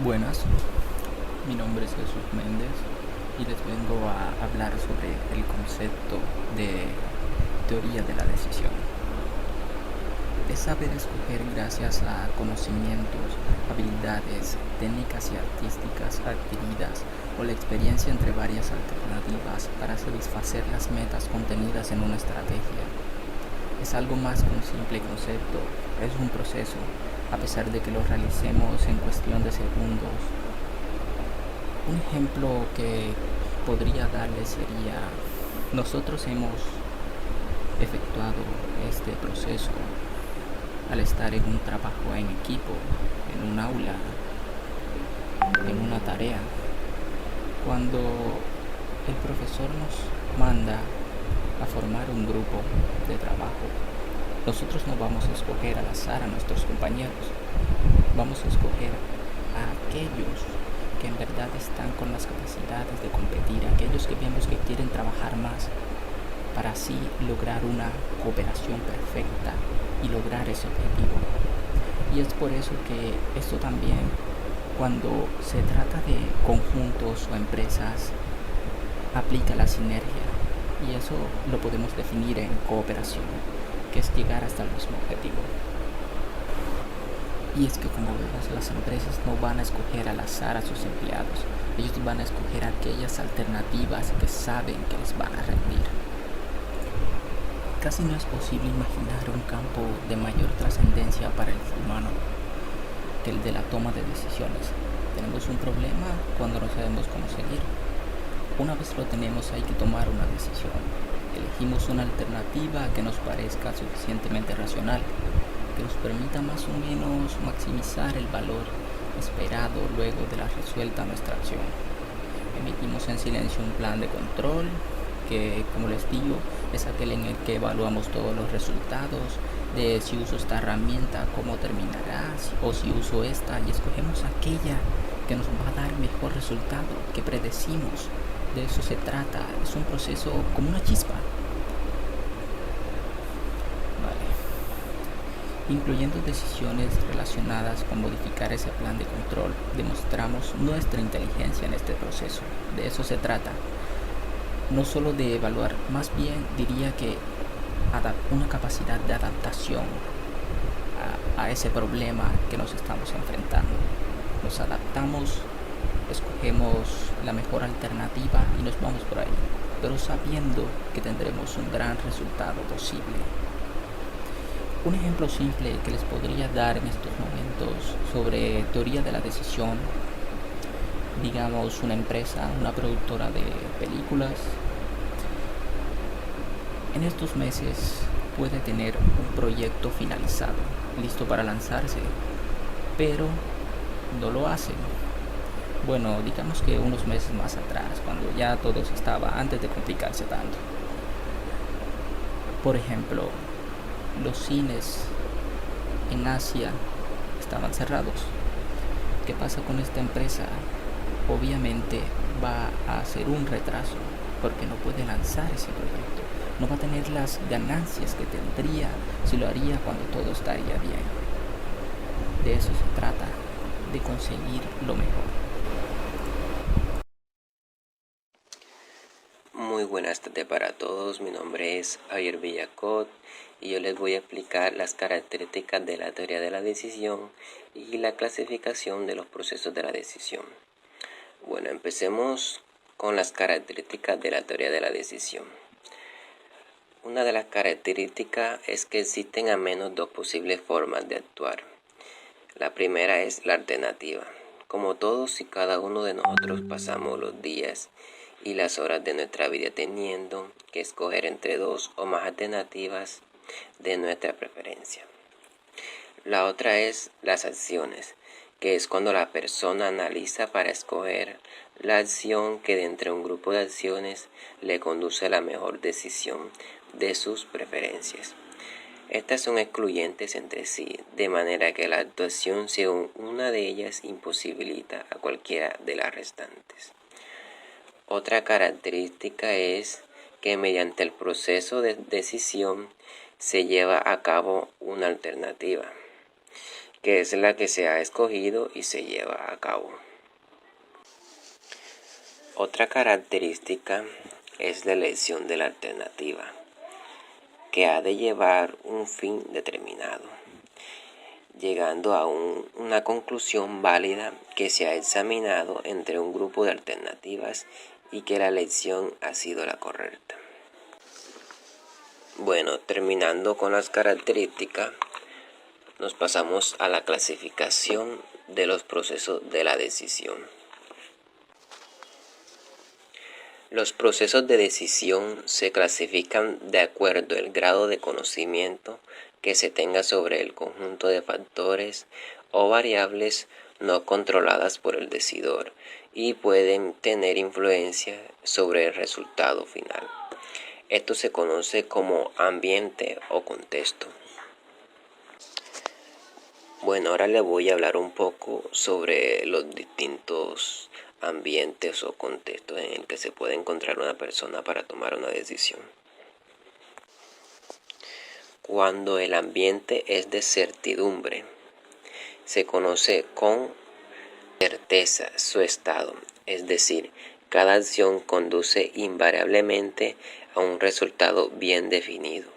Buenas, mi nombre es Jesús Méndez y les vengo a hablar sobre el concepto de teoría de la decisión. Es saber escoger gracias a conocimientos, habilidades, técnicas y artísticas adquiridas o la experiencia entre varias alternativas para satisfacer las metas contenidas en una estrategia. Es algo más que un simple concepto, es un proceso, a pesar de que lo realicemos en cuestión de segundos. Un ejemplo que podría darle sería, nosotros hemos efectuado este proceso al estar en un trabajo en equipo, en un aula, en una tarea. Cuando el profesor nos manda a formar un grupo de trabajo, nosotros no vamos a escoger al azar a nuestros compañeros, vamos a escoger a aquellos que en verdad están con las capacidades de competir, aquellos que vemos que quieren trabajar más para así lograr una cooperación perfecta y lograr ese objetivo. Y es por eso que esto también, cuando se trata de conjuntos o empresas, aplica la sinergia, y eso lo podemos definir en cooperación, que es llegar hasta el mismo objetivo. Y es que, como vemos, las empresas no van a escoger al azar a sus empleados, ellos van a escoger aquellas alternativas que saben que les van a rendir. Casi no es posible imaginar un campo de mayor trascendencia para el humano que el de la toma de decisiones. Tenemos un problema cuando no sabemos cómo seguir. Una vez lo tenemos, hay que tomar una decisión. Elegimos una alternativa que nos parezca suficientemente racional, que nos permita más o menos maximizar el valor esperado luego de la resuelta nuestra acción. Emitimos en silencio un plan de control que, como les digo, es aquel en el que evaluamos todos los resultados de si uso esta herramienta, cómo terminará, o si uso esta, y escogemos aquella que nos va a dar mejor resultado, que predecimos. De eso se trata, es un proceso como una chispa. Vale. Incluyendo decisiones relacionadas con modificar ese plan de control, demostramos nuestra inteligencia en este proceso. De eso se trata. No solo de evaluar, más bien diría que una capacidad de adaptación a ese problema que nos estamos enfrentando. Nos adaptamos, escogemos la mejor alternativa y nos vamos por ahí, pero sabiendo que tendremos un gran resultado posible. Un ejemplo simple que les podría dar en estos momentos sobre teoría de la decisión, digamos una empresa, una productora de películas, en estos meses puede tener un proyecto finalizado, listo para lanzarse, pero no lo hace. Bueno, digamos que unos meses más atrás, cuando ya todo estaba antes de complicarse tanto. Por ejemplo, los cines en Asia estaban cerrados. ¿Qué pasa con esta empresa? Obviamente va a hacer un retraso porque no puede lanzar ese proyecto. No va a tener las ganancias que tendría si lo haría cuando todo estaría bien. De eso se trata, de conseguir lo mejor. Muy buenas tardes para todos, mi nombre es Javier Villacot y yo les voy a explicar las características de la teoría de la decisión y la clasificación de los procesos de la decisión. Bueno, empecemos con las características de la teoría de la decisión. Una de las características es que existen al menos dos posibles formas de actuar. La primera es la alternativa. Como todos y cada uno de nosotros pasamos los días y las horas de nuestra vida teniendo que escoger entre dos o más alternativas de nuestra preferencia. La otra es las acciones, que es cuando la persona analiza para escoger la acción que de entre un grupo de acciones le conduce a la mejor decisión de sus preferencias. Estas son excluyentes entre sí, de manera que la actuación según una de ellas imposibilita a cualquiera de las restantes. Otra característica es que mediante el proceso de decisión se lleva a cabo una alternativa, que es la que se ha escogido y se lleva a cabo. Otra característica es la elección de la alternativa, que ha de llevar un fin determinado, llegando a una conclusión válida que se ha examinado entre un grupo de alternativas y que la elección ha sido la correcta. Bueno, terminando con las características, nos pasamos a la clasificación de los procesos de la decisión. Los procesos de decisión se clasifican de acuerdo al grado de conocimiento que se tenga sobre el conjunto de factores o variables no controladas por el decidor y pueden tener influencia sobre el resultado final. Esto se conoce como ambiente o contexto. Bueno, ahora les voy a hablar un poco sobre los distintos ambientes o contextos en el que se puede encontrar una persona para tomar una decisión. Cuando el ambiente es de certidumbre, se conoce con certeza su estado, es decir, cada acción conduce invariablemente a un resultado bien definido.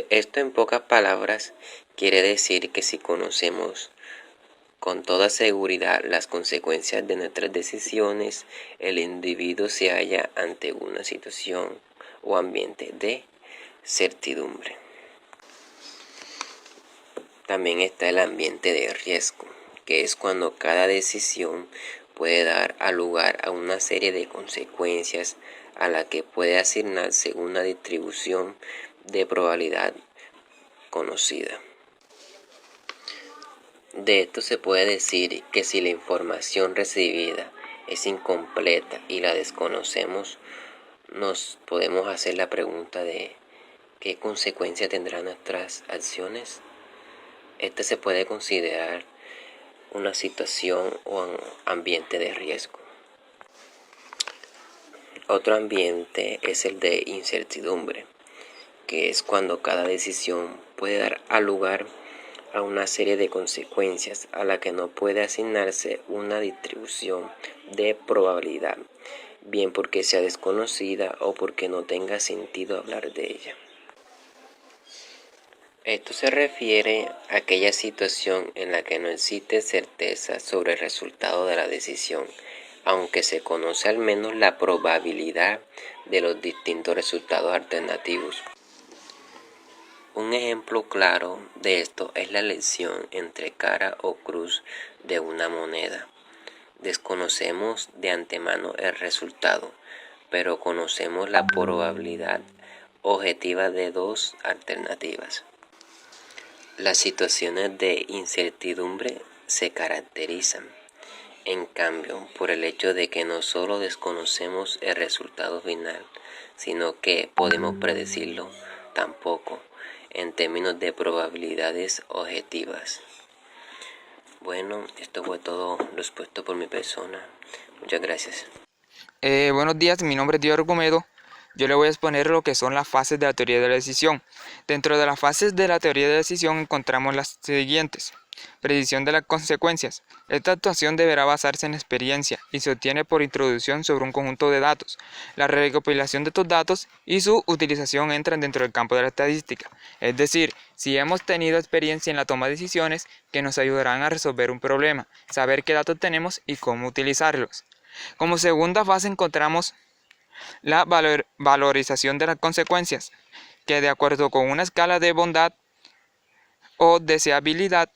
Esto en pocas palabras quiere decir que si conocemos con toda seguridad las consecuencias de nuestras decisiones, el individuo se halla ante una situación o ambiente de certidumbre. También está el ambiente de riesgo, que es cuando cada decisión puede dar lugar a una serie de consecuencias a la que puede asignarse una distribución de probabilidad conocida. De esto se puede decir que si la información recibida es incompleta y la desconocemos, nos podemos hacer la pregunta de ¿qué consecuencia tendrán nuestras acciones? Este se puede considerar una situación o un ambiente de riesgo. Otro ambiente es el de incertidumbre, que es cuando cada decisión puede dar lugar a una serie de consecuencias a la que no puede asignarse una distribución de probabilidad, bien porque sea desconocida o porque no tenga sentido hablar de ella. Esto se refiere a aquella situación en la que no existe certeza sobre el resultado de la decisión, aunque se conoce al menos la probabilidad de los distintos resultados alternativos. Un ejemplo claro de esto es la elección entre cara o cruz de una moneda. Desconocemos de antemano el resultado, pero conocemos la probabilidad objetiva de dos alternativas. Las situaciones de incertidumbre se caracterizan, en cambio, por el hecho de que no solo desconocemos el resultado final, sino que podemos predecirlo tampoco en términos de probabilidades objetivas. Bueno, esto fue todo lo expuesto por mi persona. Muchas gracias. Buenos días, mi nombre es Diego Argumedo. Yo le voy a exponer lo que son las fases de la teoría de la decisión. Dentro de las fases de la teoría de la decisión encontramos las siguientes. Predicción de las consecuencias. Esta actuación deberá basarse en experiencia y se obtiene por introducción sobre un conjunto de datos. La recopilación de estos datos y su utilización entran dentro del campo de la estadística. Es decir, si hemos tenido experiencia en la toma de decisiones que nos ayudarán a resolver un problema, saber qué datos tenemos y cómo utilizarlos. Como segunda fase encontramos la valorización de las consecuencias, que de acuerdo con una escala de bondad o deseabilidad,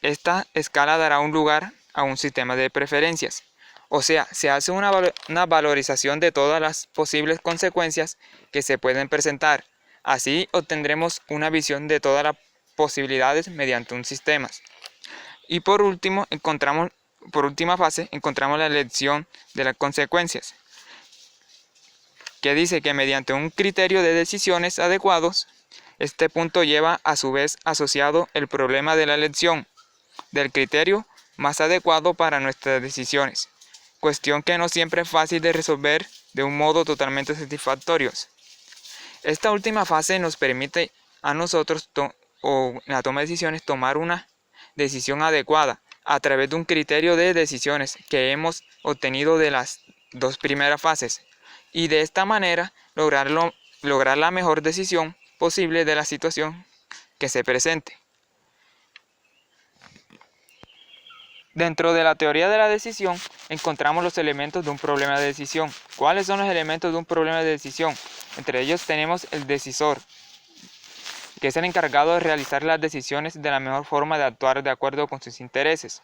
esta escala dará un lugar a un sistema de preferencias. O sea, se hace una valorización de todas las posibles consecuencias que se pueden presentar. Así obtendremos una visión de todas las posibilidades mediante un sistema. Y por última fase, encontramos la elección de las consecuencias, que dice que mediante un criterio de decisiones adecuados, este punto lleva a su vez asociado el problema de la elección del criterio más adecuado para nuestras decisiones, cuestión que no siempre es fácil de resolver de un modo totalmente satisfactorio. Esta última fase nos permite a nosotros o en la toma de decisiones tomar una decisión adecuada a través de un criterio de decisiones que hemos obtenido de las dos primeras fases y de esta manera lograr la mejor decisión posible de la situación que se presente. Dentro de la teoría de la decisión encontramos los elementos de un problema de decisión. ¿Cuáles son los elementos de un problema de decisión? Entre ellos tenemos el decisor, que es el encargado de realizar las decisiones de la mejor forma de actuar de acuerdo con sus intereses.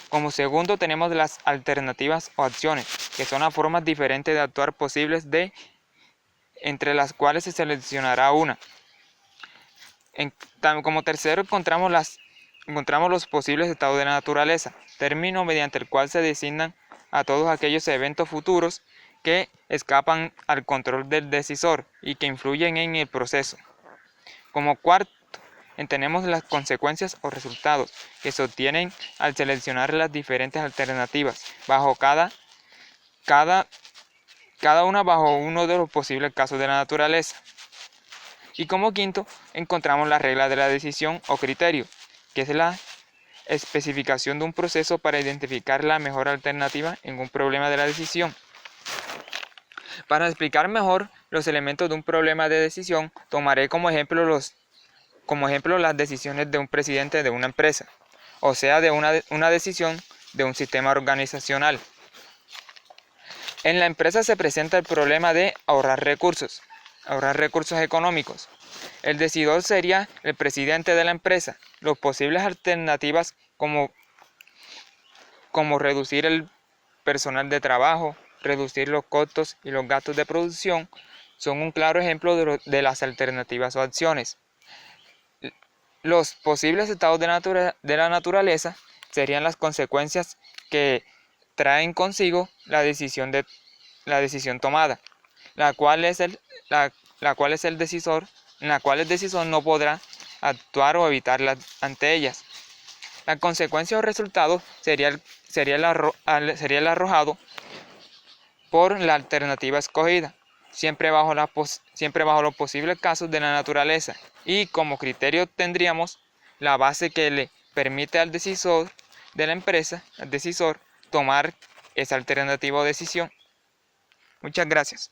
Como segundo tenemos las alternativas o acciones, que son las formas diferentes de actuar posibles entre las cuales se seleccionará una. Como tercero encontramos los posibles estados de la naturaleza, término mediante el cual se designan a todos aquellos eventos futuros que escapan al control del decisor y que influyen en el proceso. Como cuarto, tenemos las consecuencias o resultados que se obtienen al seleccionar las diferentes alternativas, cada una bajo uno de los posibles casos de la naturaleza. Y como quinto, encontramos la regla de la decisión o criterio, que es la especificación de un proceso para identificar la mejor alternativa en un problema de la decisión. Para explicar mejor los elementos de un problema de decisión, tomaré como ejemplo las decisiones de un presidente de una empresa, o sea, de una decisión de un sistema organizacional. En la empresa se presenta el problema de ahorrar recursos económicos. El decidor sería el presidente de la empresa. Las posibles alternativas como reducir el personal de trabajo, reducir los costos y los gastos de producción son un claro ejemplo de las alternativas o acciones. Los posibles estados de la naturaleza serían las consecuencias que traen consigo la decisión tomada, la cual el decisor no podrá actuar o evitarla ante ellas. La consecuencia o resultado sería el arrojado por la alternativa escogida, siempre bajo los posibles casos de la naturaleza, y como criterio tendríamos la base que le permite al decisor de la empresa, tomar esa alternativa o decisión. Muchas gracias.